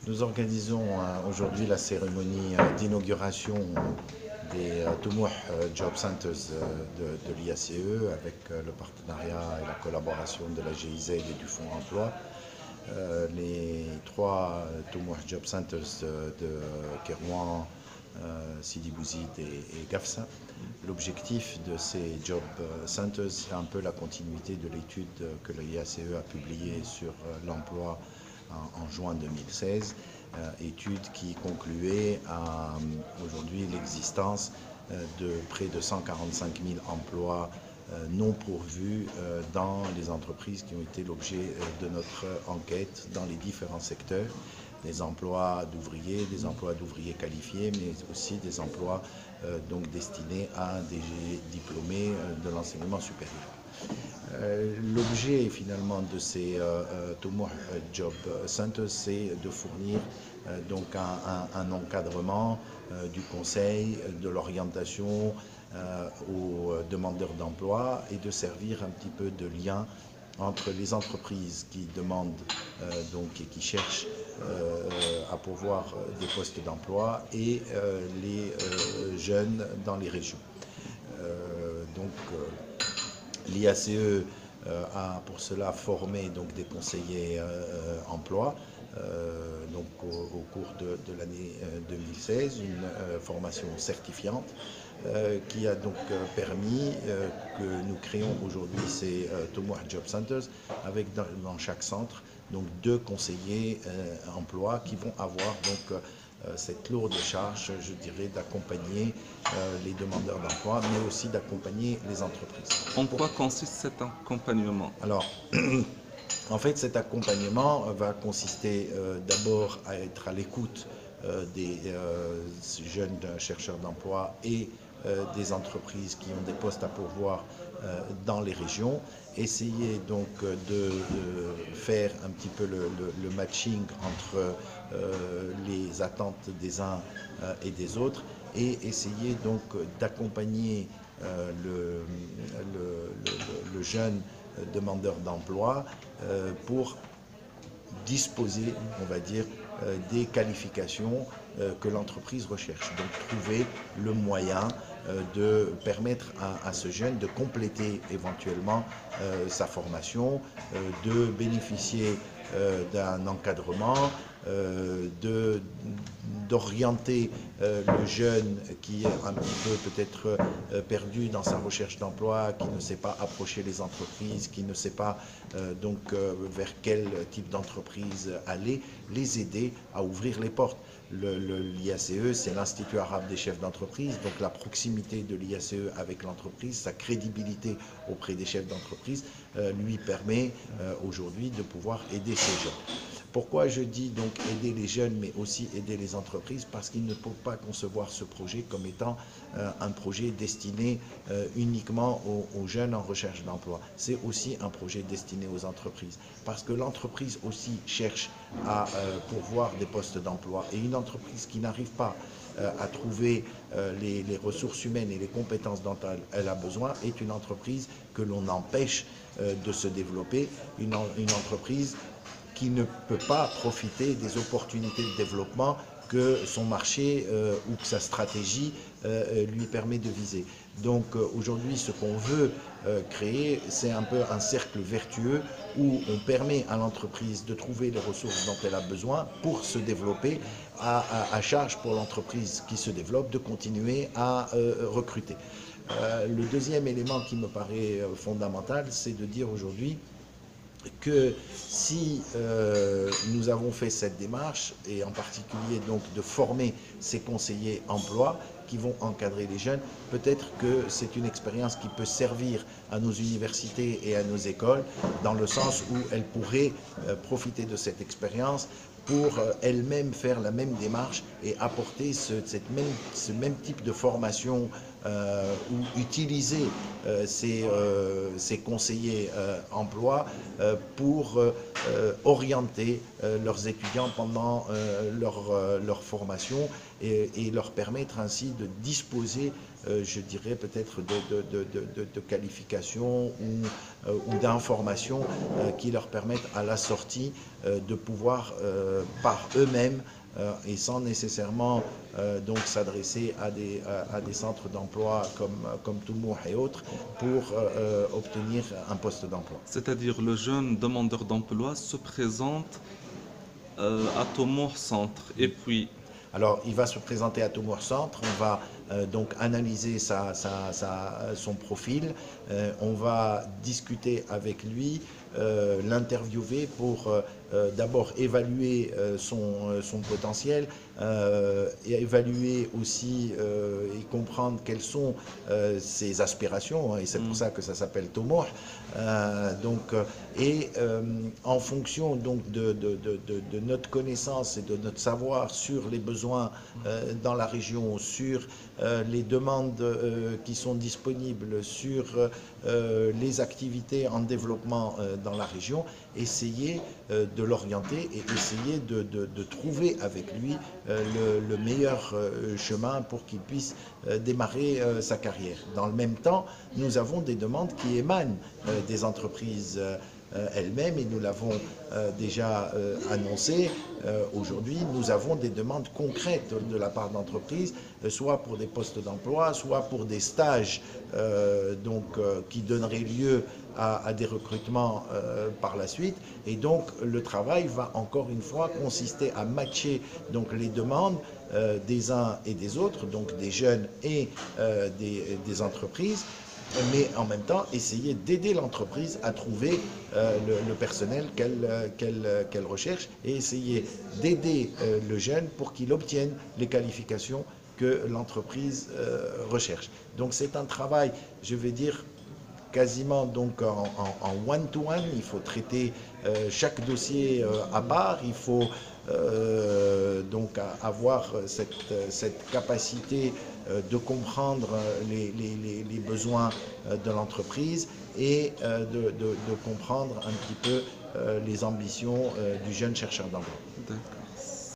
Nous organisons aujourd'hui la cérémonie d'inauguration des Toumour Job Centers de l'IACE avec le partenariat et la collaboration de la GIZ et du Fonds Emploi. Les trois Toumour Job Centers de Kérouan, Sidi Bouzid et Gafsa. L'objectif de ces Job Centers, c'est un peu la continuité de l'étude que l'IACE a publiée sur l'emploi en juin 2016, étude qui concluait à aujourd'hui l'existence de près de 145 000 emplois non pourvus dans les entreprises qui ont été l'objet de notre enquête dans les différents secteurs, des emplois d'ouvriers qualifiés, mais aussi des emplois donc destinés à des diplômés de l'enseignement supérieur. L'objet finalement de ces Toumour Job Centers, c'est de fournir donc un encadrement du conseil, de l'orientation aux demandeurs d'emploi et de servir un petit peu de lien entre les entreprises qui demandent donc et qui cherchent à pourvoir des postes d'emploi et les jeunes dans les régions. L'IACE a pour cela formé donc des conseillers emploi donc au cours de l'année 2016, une formation certifiante qui a donc permis que nous créons aujourd'hui ces Toumour Job Centers avec dans chaque centre donc 2 conseillers emploi qui vont avoir donc cette lourde charge, je dirais, d'accompagner les demandeurs d'emploi, mais aussi d'accompagner les entreprises. En quoi consiste cet accompagnement? Alors, en fait, cet accompagnement va consister d'abord à être à l'écoute des jeunes chercheurs d'emploi et des entreprises qui ont des postes à pourvoir dans les régions, essayer donc de faire un petit peu le matching entre les attentes des uns et des autres et essayer donc d'accompagner le jeune demandeur d'emploi pour disposer, on va dire, des qualifications que l'entreprise recherche. Donc trouver le moyen de permettre à ce jeune de compléter éventuellement sa formation, de bénéficier d'un encadrement, d'orienter le jeune qui est un petit peu peut-être perdu dans sa recherche d'emploi, qui ne sait pas approcher les entreprises, qui ne sait pas donc vers quel type d'entreprise aller, les aider à ouvrir les portes. L'IACE, c'est l'Institut arabe des chefs d'entreprise, donc la proximité de l'IACE avec l'entreprise, sa crédibilité auprès des chefs d'entreprise lui permet aujourd'hui de pouvoir aider ces jeunes. Pourquoi je dis donc aider les jeunes, mais aussi aider les entreprises? Parce qu'il ne faut pas concevoir ce projet comme étant un projet destiné uniquement aux jeunes en recherche d'emploi. C'est aussi un projet destiné aux entreprises. Parce que l'entreprise aussi cherche à pourvoir des postes d'emploi. Et une entreprise qui n'arrive pas à trouver les ressources humaines et les compétences dont elle a besoin est une entreprise que l'on empêche de se développer, une entreprise qui ne peut pas profiter des opportunités de développement que son marché ou que sa stratégie lui permet de viser. Donc aujourd'hui, ce qu'on veut créer, c'est un peu un cercle vertueux où on permet à l'entreprise de trouver les ressources dont elle a besoin pour se développer, à charge pour l'entreprise qui se développe de continuer à recruter. Le deuxième élément qui me paraît fondamental, c'est de dire aujourd'hui que si nous avons fait cette démarche, et en particulier donc de former ces conseillers emploi qui vont encadrer les jeunes, peut-être que c'est une expérience qui peut servir à nos universités et à nos écoles, dans le sens où elles pourraient profiter de cette expérience pour elles-mêmes faire la même démarche et apporter ce même type de formation ou utiliser ces conseillers emploi pour orienter leurs étudiants pendant leur formation et leur permettre ainsi de disposer, je dirais peut-être de qualifications ou d'informations qui leur permettent à la sortie de pouvoir par eux-mêmes et sans nécessairement donc s'adresser à des centres d'emploi comme Toumour et autres pour obtenir un poste d'emploi. C'est-à-dire le jeune demandeur d'emploi se présente à Toumour Centre et puis Alors, il va se présenter à Toumour Centre, on va donc analyser son profil, on va discuter avec lui, l'interviewer pour d'abord évaluer son potentiel, et évaluer aussi et comprendre quelles sont ses aspirations, hein, et c'est pour ça que ça s'appelle Toumour. En fonction donc de notre connaissance et de notre savoir sur les besoins dans la région, sur les demandes qui sont disponibles, sur les activités en développement dans la région, essayer de l'orienter et essayer de trouver avec lui le meilleur chemin pour qu'il puisse démarrer sa carrière. Dans le même temps, nous avons des demandes qui émanent des entreprises elles-mêmes et nous l'avons déjà annoncé. Aujourd'hui, nous avons des demandes concrètes de la part d'entreprises, soit pour des postes d'emploi, soit pour des stages qui donneraient lieu à des recrutements par la suite. Et donc, le travail va encore une fois consister à matcher donc, les demandes des uns et des autres, donc des jeunes et des entreprises, mais en même temps essayer d'aider l'entreprise à trouver le personnel qu'elle recherche et essayer d'aider le jeune pour qu'il obtienne les qualifications que l'entreprise recherche. Donc c'est un travail, je vais dire, quasiment donc en one-to-one. Il faut traiter chaque dossier à part, il faut donc avoir cette capacité de comprendre les besoins de l'entreprise et de comprendre un petit peu les ambitions du jeune chercheur d'emploi. d'accord.